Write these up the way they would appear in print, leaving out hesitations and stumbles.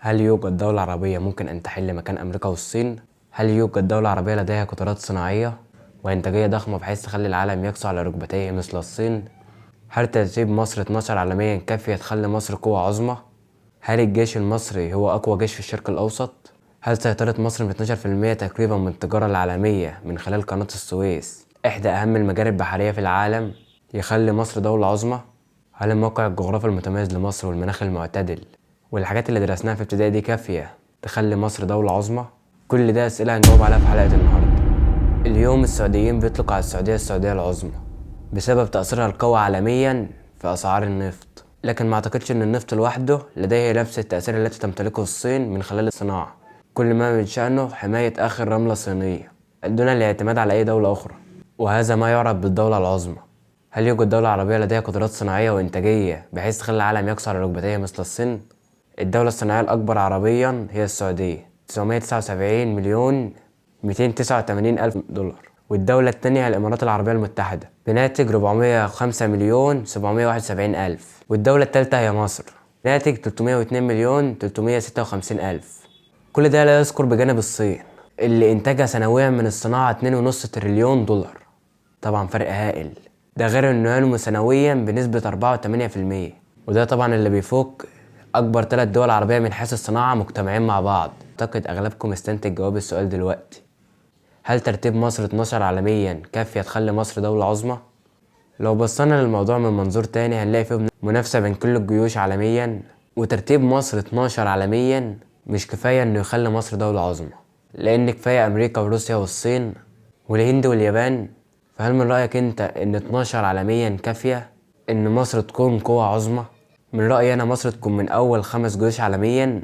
هل يوجد دولة عربية ممكن أن تحل مكان أمريكا والصين؟ هل يوجد دولة عربية لديها قدرات صناعية وإنتاجية ضخمة بحيث تخلي العالم يقسو على ركبتيه مثل الصين؟ هل ترتيب مصر 12 عالميا كافية تخلي مصر قوة عظمى؟ هل الجيش المصري هو أقوى جيش في الشرق الأوسط؟ هل سيطرة مصر ب 12% تقريبا من التجارة العالمية من خلال قناة السويس إحدى أهم المجاري البحرية في العالم يخلي مصر دولة عظمى؟ هل الموقع الجغرافي المتميز لمصر والمناخ المعتدل والحاجات اللي درسناها في ابتدائي دي كافية تخلي مصر دولة عظمى؟ كل ده أسئلة هنجاوب عليها في حلقة النهاردة. اليوم السعوديين بيطلقوا على السعودية العظمى بسبب تأثيرها القوي عالميا في أسعار النفط، لكن ما أعتقدش إن النفط لوحده لديه نفس التأثير التي تمتلكه الصين من خلال الصناعة. كل ما من شأنه حماية آخر رملة صينية دون الاعتماد على أي دولة أخرى، وهذا ما يعرف بالدولة العظمى. هل يوجد دولة عربية لديها قدرات صناعية وإنتاجية بحيث تخلي العالم يقسو على ركبتيه مثل الصين؟ الدولة الصناعية الأكبر عربيا هي السعودية، 979 مليون 289 ألف دولار، والدولة الثانية هي الإمارات العربية المتحدة بناتج 405 مليون 771 ألف، والدولة الثالثة هي مصر ناتج 302 مليون 356 ألف. كل ده لا يذكر بجانب الصين اللي إنتاجها سنويا من الصناعة 2.5 تريليون دولار، طبعا فرق هائل. ده غير إنه ينمو سنويا بنسبة 4.8%، وده طبعا اللي بيفوق أكبر 3 دول عربية من حيث الصناعة مجتمعين مع بعض. أعتقد أغلبكم استنتج جواب السؤال دلوقتي. هل ترتيب مصر 12 عالميا كافية تخلي مصر دولة عظمى؟ لو بصينا للموضوع من منظور تاني هنلاقي فيه منافسة بين كل الجيوش عالميا، وترتيب مصر 12 عالميا مش كفاية إنه يخلي مصر دولة عظمى، لأن كفاية أمريكا وروسيا والصين والهند واليابان. فهل من رأيك أنت إن 12 عالميا كافية إن مصر تكون قوة عظمى؟ من رأيي أنا مصر تكون من أول 5 جيوش عالميا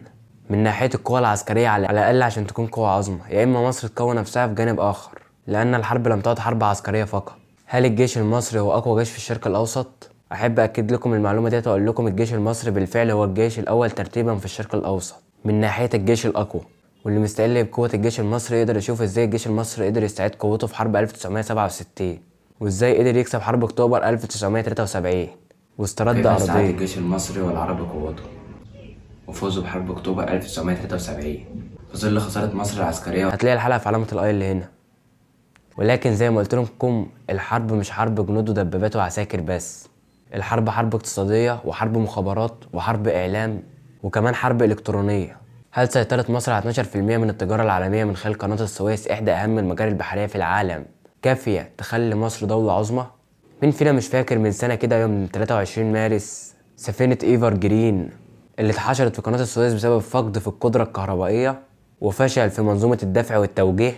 من ناحية القوة العسكرية على الأقل عشان تكون قوة عظمى، يا إما مصر تكون نفسها في جانب آخر، لأن الحرب لم تعد حرب عسكرية فقط. هل الجيش المصري هو أقوى جيش في الشرق الأوسط؟ أحب أكد لكم المعلومة ديت وأقول لكم الجيش المصري بالفعل هو الجيش الأول ترتيبا في الشرق الأوسط من ناحية الجيش الأقوى، واللي مستقل بقوة الجيش المصري يقدر يشوف ازاي الجيش المصري قدر يستعيد قوته في حرب 1967، وازاي قدر يكسب حرب اكتوبر 1973 واسترد كيف استعاد أراضيه، الجيش المصري والعربي قوته وفوزه بحرب أكتوبر 1973 في ظل خسارة مصر العسكرية. هتلاقي الحلقة في علامة الآي اللي هنا. ولكن زي ما قلت لكم الحرب مش حرب جنود ودبابات وعساكر بس، الحرب حرب اقتصادية وحرب مخابرات وحرب إعلام وكمان حرب إلكترونية. هل سيطرة مصر على 12% من التجارة العالمية من خلال قناة السويس إحدى أهم المجاري البحرية في العالم كافية تخلي مصر دولة عظمى؟ مين فينا مش فاكر من سنة كده يوم 23 مارس سفينة إيفر جرين اللي اتحشرت في قناة السويس بسبب فقد في القدرة الكهربائية وفشل في منظومة الدفع والتوجيه،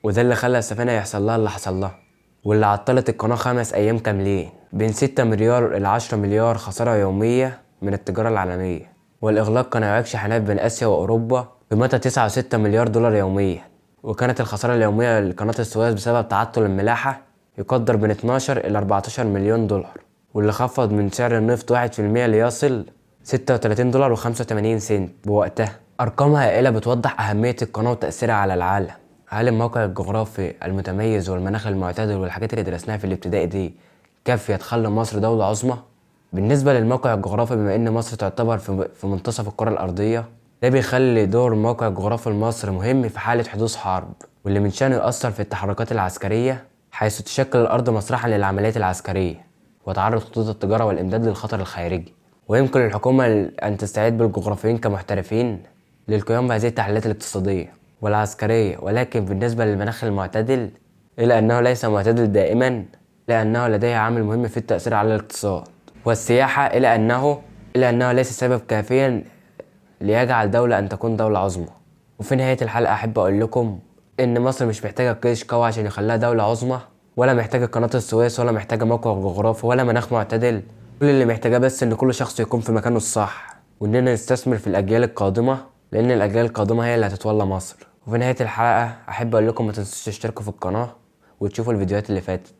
وده اللي خلى السفينة يحصل لها اللي حصل لها، واللي عطلت القناة 5 أيام كاملين بين 6 مليار إلى 10 مليار خسارة يومية من التجارة العالمية. والإغلاق كان يعيق شحنات بين آسيا وأوروبا بقيمتها 9.6 مليار دولار يوميا، وكانت الخسارة اليومية لقناة السويس بسبب تعطل الملاحة يقدر بين 12 إلى 14 مليون دولار، واللي خفض من سعر النفط 1% ليصل 36 دولار و85 سنت بوقتها. أرقام هائلة بتوضح أهمية القناة وتأثيرها على العالم. هل الموقع الجغرافي المتميز والمناخ المعتدل والحاجات اللي درسناها في الابتدائي دي كافية تخلي مصر دولة عظمى؟ بالنسبة للموقع الجغرافي، بما إن مصر تعتبر في منتصف الكرة الأرضية، ده بيخلي دور الموقع الجغرافي لمصر مهم في حالة حدوث حرب، واللي من شأنه يؤثر في التحركات العسكرية، حيث تشكل الأرض مسرحا للعمليات العسكرية وتعرض خطوط التجارة والإمداد للخطر الخارجي. ويمكن للحكومة أن تستعد بالجغرافيين كمحترفين للقيام بهذه التحليلات الاقتصادية والعسكرية، ولكن بالنسبة للمناخ المعتدل إلا أنه ليس معتدل دائما، لأنه لديه عامل مهم في التأثير على الاقتصاد والسياحة، إلا أنه ليس سبب كافيا ليجعل دولة أن تكون دولة عظمى. وفي نهاية الحلقة أحب أقول لكم إن مصر مش محتاجة جيش قوي عشان يخليها دولة عظمى، ولا محتاجة قناة السويس، ولا محتاجة موقع جغرافي، ولا مناخ معتدل. كل اللي محتاجاه بس إن كل شخص يكون في مكانه الصح، وإننا نستثمر في الأجيال القادمة، لأن الأجيال القادمة هي اللي هتتولى مصر. وفي نهاية الحلقة أحب أقول لكم ما تنسوش تشتركوا في القناة وتشوفوا الفيديوهات اللي فاتت.